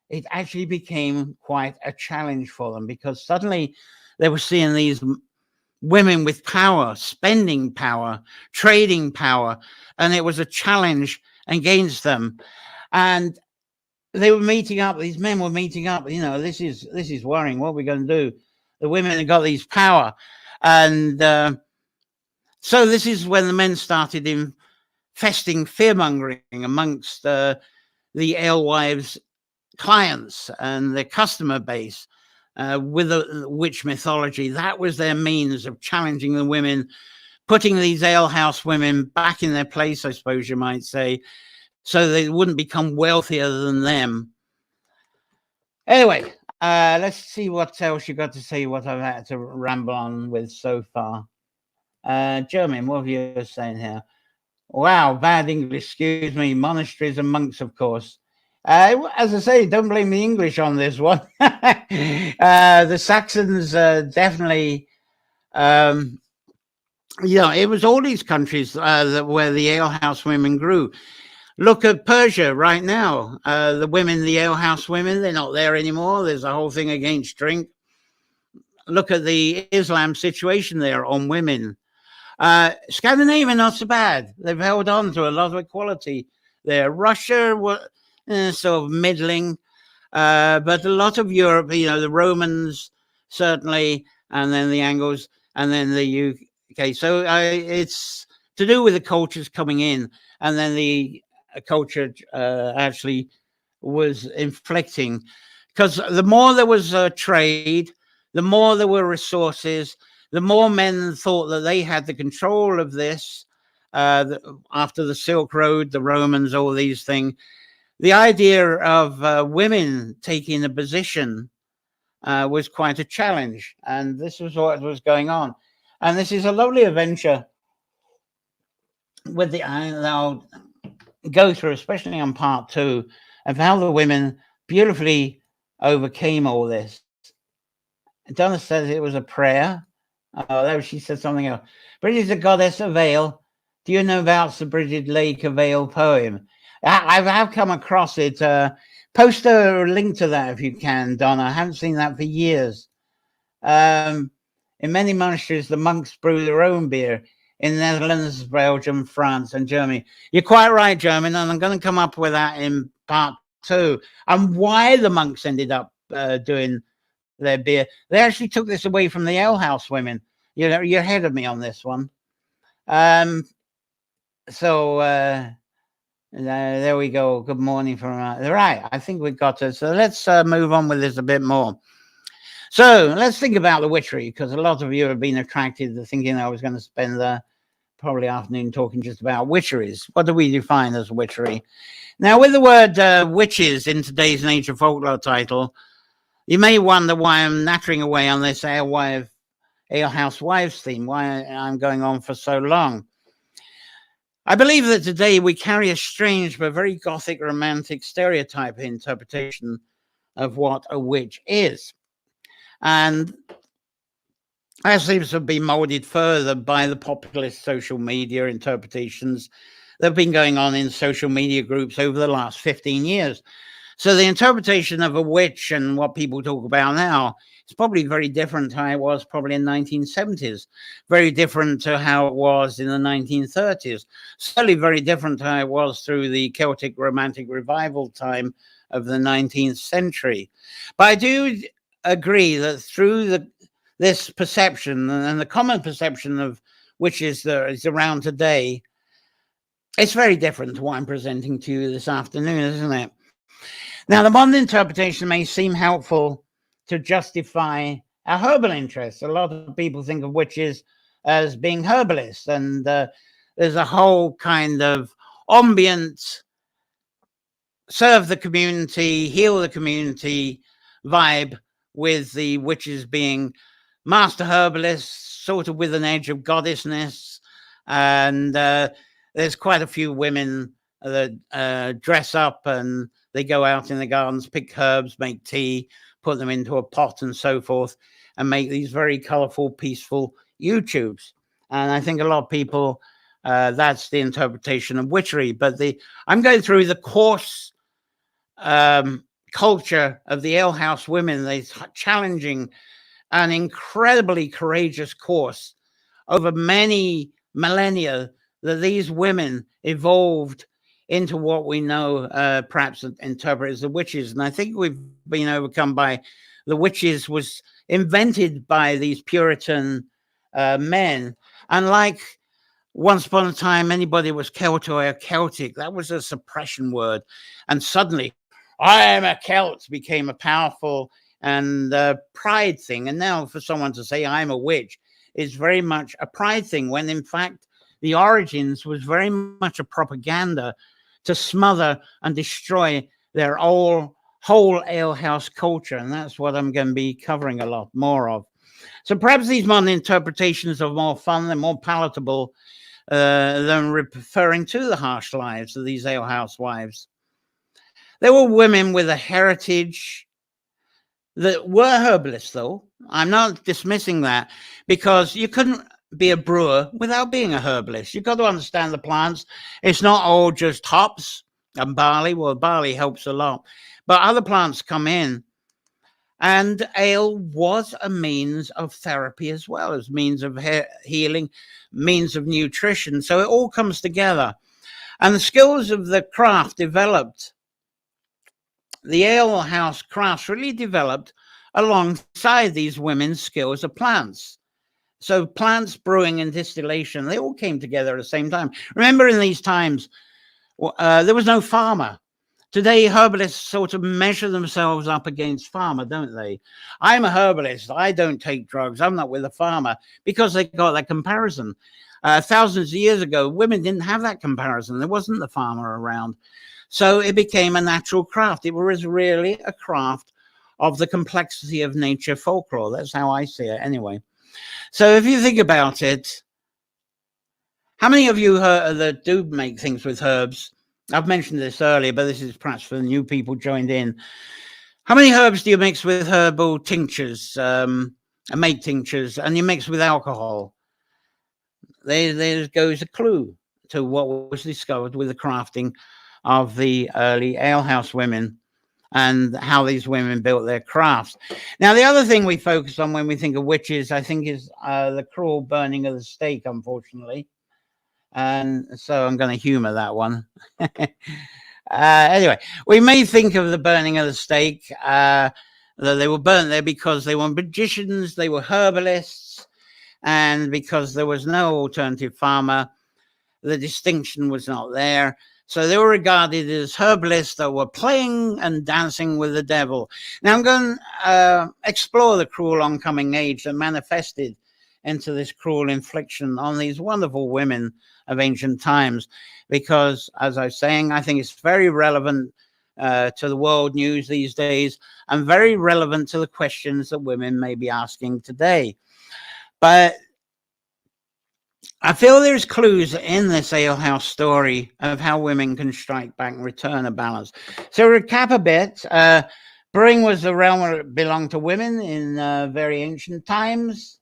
it actually became quite a challenge for them, because suddenly they were seeing these women with power, spending power, trading power, and it was a challenge against them. And they were meeting up, these men were meeting up, this is worrying, what are we going to do? The women have got these power. And so this is when the men started infesting fear-mongering amongst the alewives' clients and their customer base with the witch mythology. That was their means of challenging the women, putting these alehouse women back in their place, I suppose you might say, so they wouldn't become wealthier than them. Anyway, let's see what else you got to say, what I've had to ramble on with so far. Jeremy, what have you saying here? Wow, bad English, excuse me. Monasteries and monks, of course. As I say, don't blame the English on this one. The Saxons definitely, it was all these countries where the alehouse women grew. Look at Persia right now. The women, the alehouse women, they're not there anymore. There's a whole thing against drink. Look at the Islam situation there on women. Scandinavia, not so bad. They've held on to a lot of equality there. Russia was sort of middling, but a lot of Europe, the Romans certainly, and then the Angles, and then the UK. So it's to do with the cultures coming in, and then the culture actually was inflicting, because the more there was trade, the more there were resources, the more men thought that they had the control of this. After the Silk Road, the Romans, all these things, the idea of women taking a position was quite a challenge, and this was what was going on. And this is a lovely adventure with I'll go through, especially on part 2, of how the women beautifully overcame all this. Donna says it was a prayer. Oh, she said something else. Bridget, the goddess of ale. Do you know about the Bridget Lake of Ale poem? I've come across it. Post a link to that if you can, Donna. I haven't seen that for years. In many monasteries, the monks brew their own beer. In the Netherlands, Belgium, France, and Germany. You're quite right, German, and I'm going to come up with that in part 2. And why the monks ended up doing their beer. They actually took this away from the alehouse women. You're ahead of me on this one. So there we go. Good morning from right. I think we've got it. So let's move on with this a bit more. So let's think about the witchery, because a lot of you have been attracted to thinking I was going to spend the probably afternoon talking just about witcheries. What do we define as witchery? Now, with the word witches in today's nature folklore title, you may wonder why I'm nattering away on this alehouse wives theme, why I'm going on for so long. I believe that today we carry a strange but very gothic romantic stereotype interpretation of what a witch is. And that seems to be molded further by the populist social media interpretations that have been going on in social media groups over the last 15 years. So the interpretation of a witch and what people talk about now is probably very different to how it was probably in the 1970s, very different to how it was in the 1930s, certainly very different to how it was through the Celtic Romantic Revival time of the 19th century. But I do agree that through this perception and the common perception of witches that is around today, it's very different to what I'm presenting to you this afternoon, isn't it? Now, the modern interpretation may seem helpful to justify a herbal interest. A lot of people think of witches as being herbalists, and there's a whole kind of ambient, serve the community, heal the community vibe with the witches being master herbalists, sort of with an edge of goddessness. And there's quite a few women that dress up and they go out in the gardens, pick herbs, make tea, put them into a pot and so forth, and make these very colorful, peaceful YouTubes. And I think a lot of people, that's the interpretation of witchery. But I'm going through the coarse culture of the alehouse women. They're challenging an incredibly courageous course over many millennia that these women evolved into what we know perhaps interpret as the witches. And I think we've been overcome by the witches was invented by these Puritan men. And like once upon a time, anybody was Celtic or Celtic, that was a suppression word. And suddenly, I am a Celt became a powerful and pride thing. And now for someone to say I'm a witch is very much a pride thing, when in fact the origins was very much a propaganda to smother and destroy their whole alehouse culture. And that's what I'm going to be covering a lot more of. So perhaps these modern interpretations are more fun and more palatable than referring to the harsh lives of these alehouse wives. They were women with a heritage that were herbalists, though. I'm not dismissing that, because you couldn't be a brewer without being a herbalist. You've got to understand the plants. It's not all just hops and barley. Well, barley helps a lot, but other plants come in. And ale was a means of therapy as well as means of healing, means of nutrition. So it all comes together. And the skills of the craft developed. The alehouse crafts really developed alongside these women's skills of plants. So plants, brewing, and distillation, they all came together at the same time. Remember, in these times, there was no farmer. Today, herbalists sort of measure themselves up against farmer, don't they? I'm a herbalist. I don't take drugs. I'm not with a farmer, because they got that comparison. Thousands of years ago, women didn't have that comparison. There wasn't the farmer around. So it became a natural craft. It was really a craft of the complexity of nature folklore. That's how I see it anyway. So if you think about it, how many of you that do make things with herbs? I've mentioned this earlier, but this is perhaps for the new people joined in. How many herbs do you mix with herbal tinctures and make tinctures, and you mix with alcohol? There goes a clue to what was discovered with the crafting of the early alehouse women and how these women built their crafts. Now, the other thing we focus on when we think of witches, I think, is the cruel burning of the stake, unfortunately. And so I'm going to humor that one. Anyway, we may think of the burning of the stake, that they were burnt there because they were magicians, they were herbalists, and because there was no alternative farmer, the distinction was not there. So they were regarded as herbalists that were playing and dancing with the devil. Now I'm going to explore the cruel oncoming age that manifested into this cruel infliction on these wonderful women of ancient times, because, as I was saying, I think it's very relevant to the world news these days and very relevant to the questions that women may be asking today. But I feel there's clues in this alehouse story of how women can strike back and return a balance. So recap a bit. Brewing was the realm where it belonged to women in very ancient times.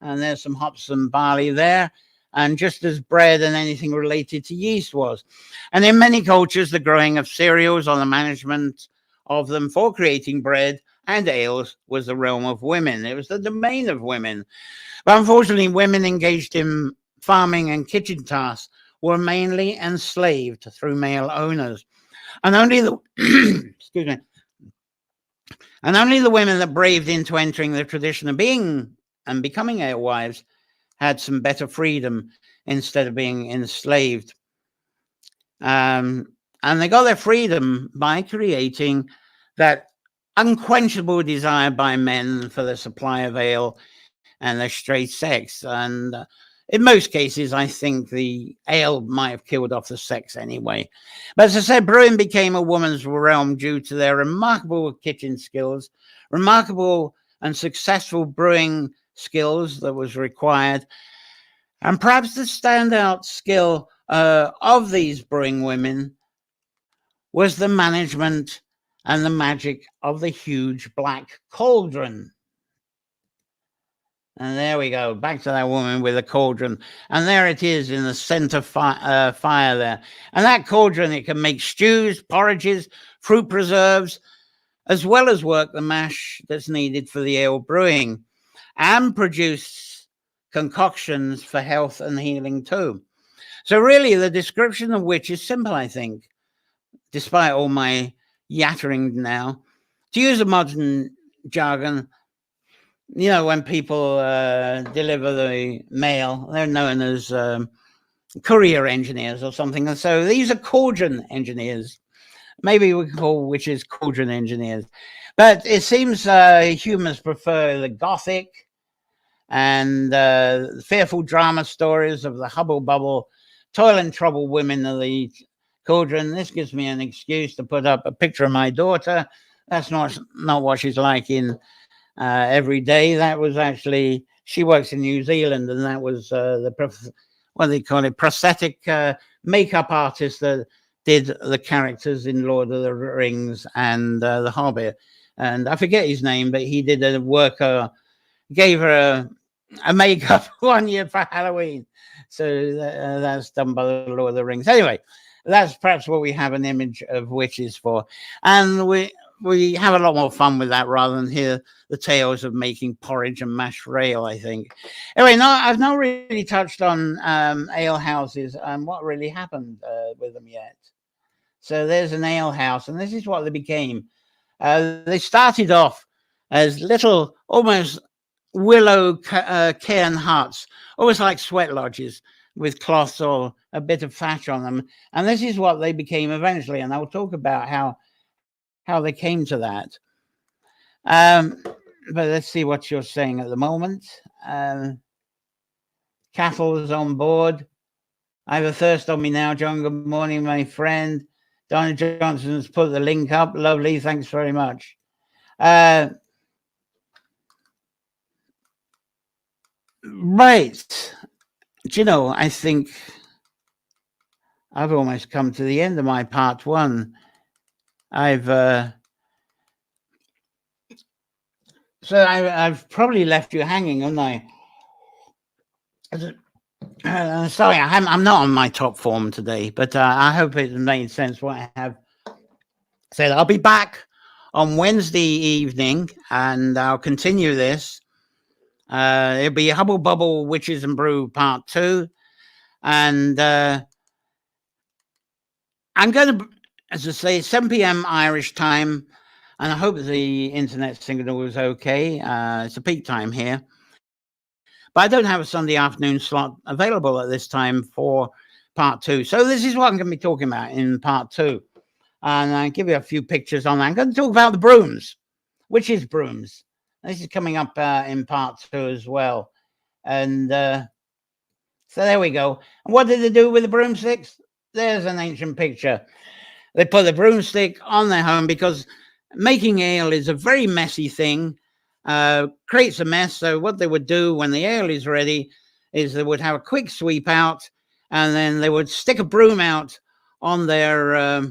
And there's some hops and barley there. And just as bread and anything related to yeast was. And in many cultures, the growing of cereals or the management of them for creating bread and ales was the realm of women. It was the domain of women. But unfortunately, women engaged in farming and kitchen tasks were mainly enslaved through male owners. And only the excuse me. And only the women that braved into entering the tradition of being and becoming alewives had some better freedom instead of being enslaved. And they got their freedom by creating that unquenchable desire by men for the supply of ale and the straight sex. And in most cases, I think the ale might have killed off the sex anyway. But as I said, brewing became a woman's realm due to their remarkable kitchen skills, remarkable and successful brewing skills that was required. And perhaps the standout skill of these brewing women was the management and the magic of the huge black cauldron. And there we go, back to that woman with a cauldron. And there it is in the center fire there. And that cauldron, it can make stews, porridges, fruit preserves, as well as work the mash that's needed for the ale brewing and produce concoctions for health and healing too. So really, the description of which is simple, I think, despite all my yattering now. To use a modern jargon, you know, when people deliver the mail, they're known as courier engineers or something. And so these are cauldron engineers. Maybe we call witches cauldron engineers. But it seems humans prefer the Gothic and fearful drama stories of the Hubble bubble, toil and trouble women of the cauldron. This gives me an excuse to put up a picture of my daughter. That's not what she's like in every day. That was actually, she works in New Zealand, and that was what do they call it, prosthetic makeup artist that did the characters in Lord of the Rings and The Hobbit. And I forget his name, but he did a worker, gave her a makeup one year for Halloween. So that's done by the Lord of the Rings. Anyway, that's perhaps what we have an image of witches for. And we have a lot more fun with that rather than hear the tales of making porridge and mashed rail, I think. Anyway, no, I've not really touched on ale houses and what really happened with them yet. So there's an ale house, and this is what they became. They started off as little, almost willow cairn huts, almost like sweat lodges with cloths or a bit of thatch on them. And this is what they became eventually. And I'll talk about how they came to that. But let's see what you're saying at the moment. Cattle is on board. I have a thirst on me now, John. Good morning, my friend. Donna Johnson's put the link up. Lovely. Thanks very much. Right. Do you know, I think I've almost come to the end of my part one. I've probably left you hanging, haven't I? Sorry, I'm not on my top form today, but I hope it made sense what I have said. I'll be back on Wednesday evening, and I'll continue this. It'll be Hubble Bubble Witches and Brew Part 2, and I'm going to, as I say, 7 p.m. Irish time, and I hope the internet signal was okay. It's a peak time here. But I don't have a Sunday afternoon slot available at this time for part 2. So this is what I'm going to be talking about in part 2. And I'll give you a few pictures on that. I'm going to talk about the brooms, which is brooms. This is coming up in part 2 as well. And so there we go. And what did they do with the broomsticks? There's an ancient picture. They put the broomstick on their home because making ale is a very messy thing, creates a mess. So what they would do when the ale is ready is they would have a quick sweep out, and then they would stick a broom out on their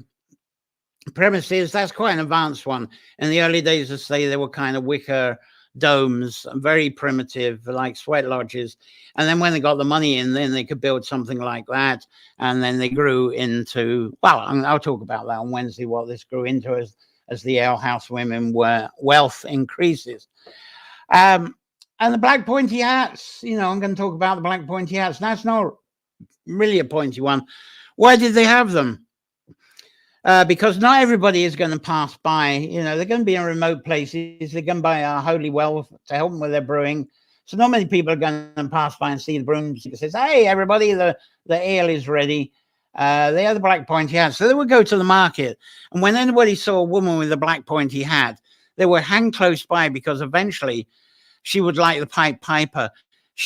premises. That's quite an advanced one. In the early days, I say they were kind of wicker domes, very primitive, like sweat lodges. And then when they got the money in, then they could build something like that. And then they grew into, well, I'll talk about that on Wednesday, what this grew into as the alehouse women were wealth increases. And the black pointy hats, I'm going to talk about the black pointy hats. That's not really a pointy one. Why did they have them? Because not everybody is going to pass by. They're going to be in remote places. They're going to buy a holy well to help them with their brewing. So not many people are going to pass by and see the broomstick. It says, hey, everybody, the ale is ready. They have the black pointy hat. So they would go to the market. And when anybody saw a woman with a black pointy hat, they would hang close by, because eventually she would like the Pied Piper.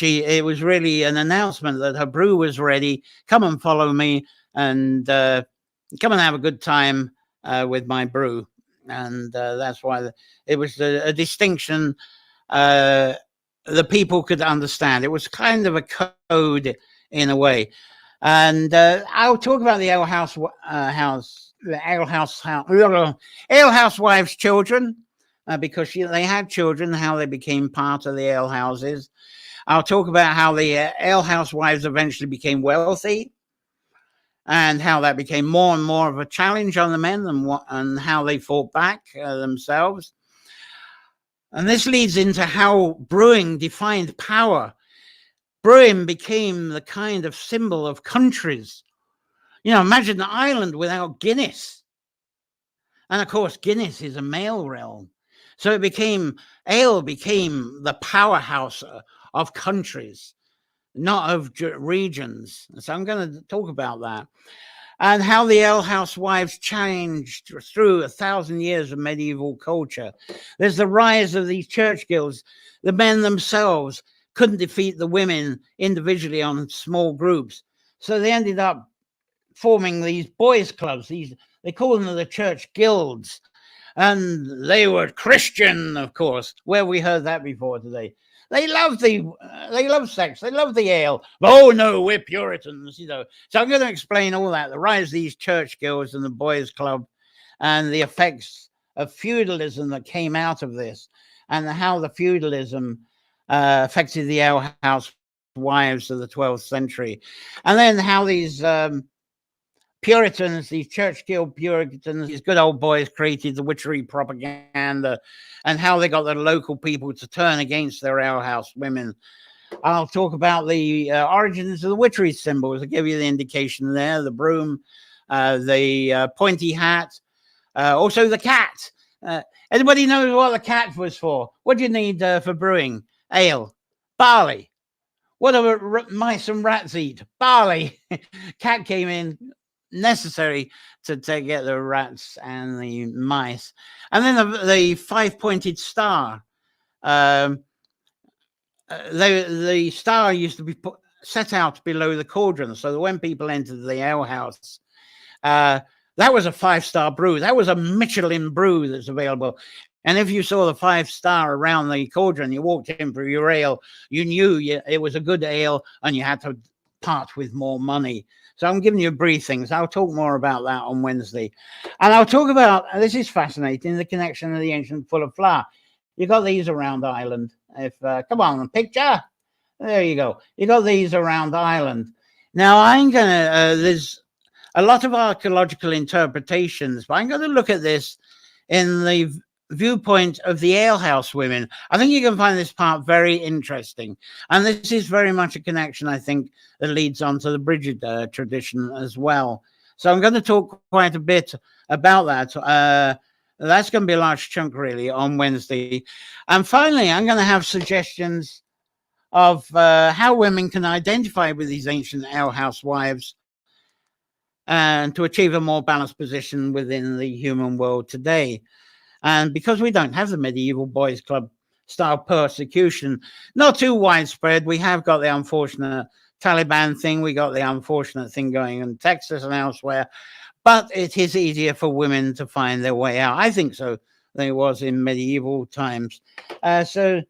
It was really an announcement that her brew was ready. Come and follow me, and come and have a good time with my brew. And that's why it was a distinction the people could understand. It was kind of a code in a way. And I'll talk about the alehouse wives' children, because they had children, how they became part of the alehouses. I'll talk about how the alehouse wives eventually became wealthy, and how that became more and more of a challenge on the men, and how they fought back themselves. And this leads into how brewing defined power. Brewing became the kind of symbol of countries. Imagine an island without Guinness. And of course, Guinness is a male realm. So ale became the powerhouse of countries, not of regions. So I'm going to talk about that, and how the alehouse wives changed through 1,000 years of medieval culture. There's the rise of these church guilds. The men themselves couldn't defeat the women individually on small groups, so they ended up forming these boys' clubs. They call them the church guilds, and they were Christian, of course. Where we heard that before today. They love sex. They love the ale. Oh no, we're Puritans, So I'm going to explain all that: the rise of these church guilds and the boys' club, and the effects of feudalism that came out of this, and how the feudalism affected the alehouse wives of the 12th century, and then how these Puritans, these church guild Puritans, these good old boys created the Witchery propaganda, and how they got the local people to turn against their alehouse women. I'll talk about the origins of the Witchery symbols. I'll give you the indication there: the broom, the pointy hat, also the cat. Anybody knows what the cat was for? What do you need for brewing? Ale, barley. What do mice and rats eat? Barley. Cat came in necessary to get the rats and the mice. And then the five-pointed star. The star used to be set out below the cauldron, so that when people entered the alehouse, that was a 5-star brew. That was a Michelin brew that's available. And if you saw the 5-star around the cauldron, you walked in for your ale, you knew it was a good ale, and you had to part with more money. So I'm giving you briefings. I'll talk more about that on Wednesday. And I'll talk about, this is fascinating, the connection of the ancient full of flour. You got these around Ireland. Come on, picture. There you go. You got these around Ireland. Now, there's a lot of archaeological interpretations, but I'm going to look at this in the viewpoint of the alehouse women. I think you can find this part very interesting. And this is very much a connection, I think, that leads on to the Brigid tradition as well. So I'm going to talk quite a bit about that. That's going to be a large chunk, really, on Wednesday. And finally, I'm going to have suggestions of how women can identify with these ancient alehouse wives and to achieve a more balanced position within the human world today. And because we don't have the medieval boys' club style persecution. Not too widespread. We have got the unfortunate Taliban thing. We got the unfortunate thing going in Texas and elsewhere. But it is easier for women to find their way out. I think so than it was in medieval times. So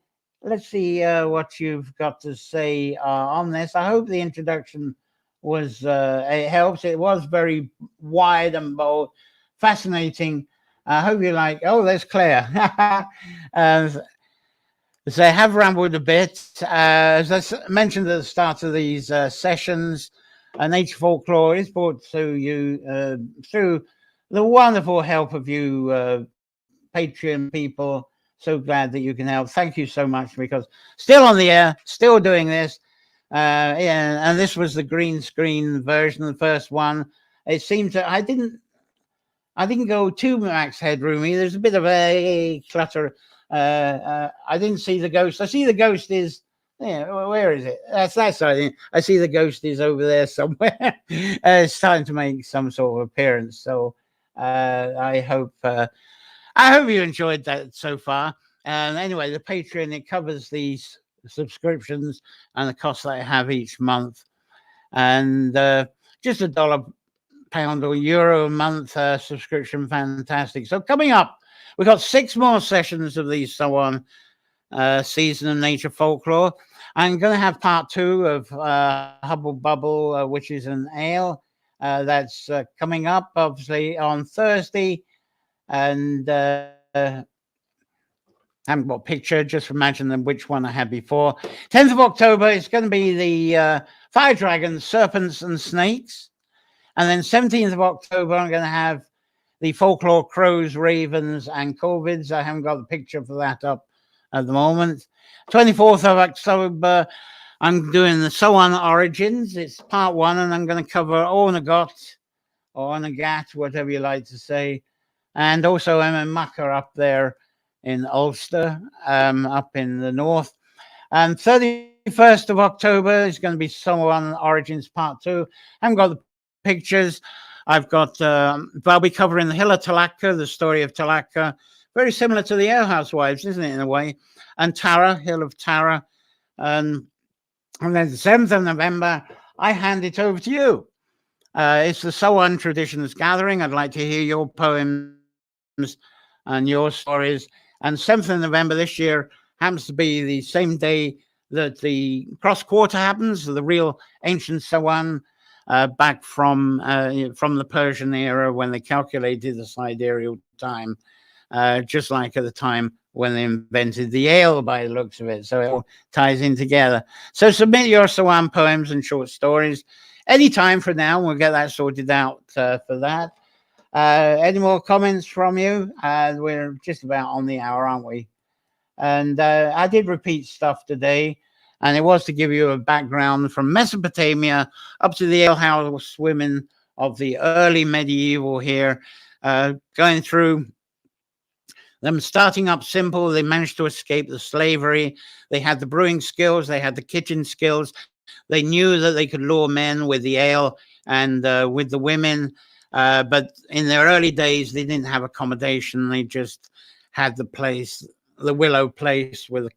let's see what you've got to say on this. I hope the introduction was it helps. It was very wide and bold, fascinating. I hope you like. Oh, there's Claire. So I have rambled a bit. As I mentioned at the start of these sessions, Nature Folklore is brought to you through the wonderful help of you Patreon people. So glad that you can help. Thank you so much, because still on the air, still doing this. Yeah, and this was the green screen version, the first one. It seemed to, I didn't go too max headroomy. There's a bit of a clutter. I didn't see the ghost. I see the ghost is, yeah, where is it? That's that side. I see the ghost is over there somewhere. It's starting to make some sort of appearance. So I hope you enjoyed that so far. Anyway, the Patreon, it covers these subscriptions and the costs that I have each month, and just $1, pound or euro a month subscription. Fantastic. So coming up, we've got 6 more sessions of these season of Nature Folklore. I'm going to have part 2 of Hubble Bubble, Witches and Ale. That's coming up obviously on Thursday, and I haven't got a picture, just imagine them which one I had before. 10th of October, it's going to be the Fire Dragons, Serpents and Snakes. And then 17th of October, I'm going to have the Folklore Crows, Ravens and Corvids. I haven't got the picture for that up at the moment. 24th of October, I'm doing the Soan Origins. It's part 1, and I'm going to cover Ornagot or Ornagat, whatever you like to say. And also Mucker up there in Ulster, up in the north. And 31st of October is going to be Soan Origins Part 2. I haven't got the pictures. I've got, I'll be covering the Hill of Talaka, the story of Talaka. Very similar to the Alewives, isn't it, in a way? And Tara, Hill of Tara. And then the 7th of November, I hand it over to you. It's the Soan Traditions Gathering. I'd like to hear your poems and your stories. And 7th of November this year happens to be the same day that the cross quarter happens, the real ancient Soan, back from the Persian era, when they calculated the sidereal time, just like at the time when they invented the ale, by the looks of it. So it all ties in together. So submit your Soan poems and short stories anytime from now. We'll get that sorted out for that. Any more comments from you? We're just about on the hour, aren't we? And I did repeat stuff today, and it was to give you a background from Mesopotamia up to the alehouse women of the early medieval here, going through them, starting up simple. They managed to escape the slavery. They had the brewing skills. They had the kitchen skills. They knew that they could lure men with the ale and with the women. But in their early days, they didn't have accommodation. They just had the place, the willow place, with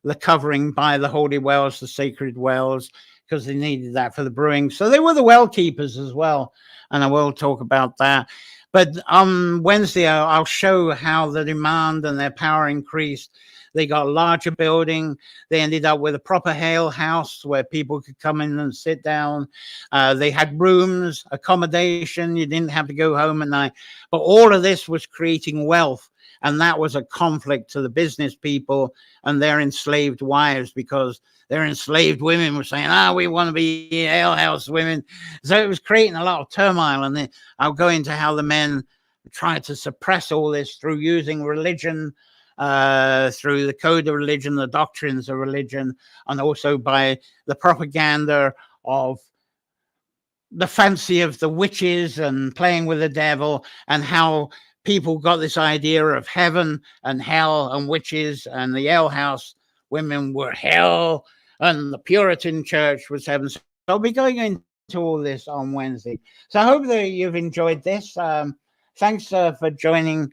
the covering by the holy wells, the sacred wells, because they needed that for the brewing. So they were the well keepers as well. And I will talk about that. But on Wednesday, I'll show how the demand and their power increased. They got a larger building. They ended up with a proper ale house where people could come in and sit down. They had rooms, accommodation. You didn't have to go home at night. But all of this was creating wealth. And that was a conflict to the business people and their enslaved wives, because their enslaved women were saying, we want to be alehouse women. So it was creating a lot of turmoil. And I'll go into how the men tried to suppress all this through using religion, through the code of religion, the doctrines of religion, and also by the propaganda of the fancy of the witches and playing with the devil, and how people got this idea of heaven and hell and witches, and the alehouse women were hell and the Puritan church was heaven. So I'll be going into all this on Wednesday. So I hope that you've enjoyed this. Thanks for joining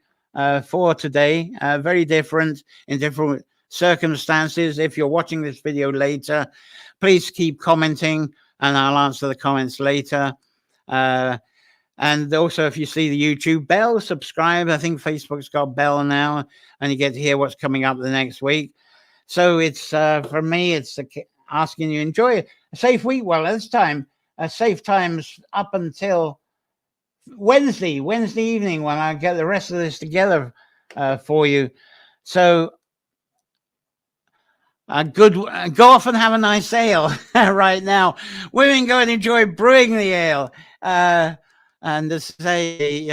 for today. Very different, in different circumstances. If you're watching this video later, please keep commenting and I'll answer the comments later. And also, if you see the YouTube bell, subscribe. I think Facebook's got a bell now, and you get to hear what's coming up the next week. So it's, for me, it's asking you enjoy a safe week. Well, this time, safe times up until Wednesday evening when I get the rest of this together for you. So go off and have a nice ale right now. Women, go and enjoy brewing the ale. And to say,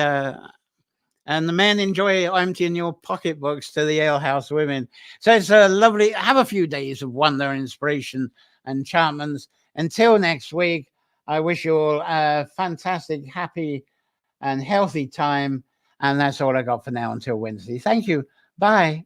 and the men, enjoy emptying your pocketbooks to the alehouse women. So it's a lovely, have a few days of wonder, inspiration, and enchantments. Until next week, I wish you all a fantastic, happy, and healthy time. And that's all I got for now until Wednesday. Thank you. Bye.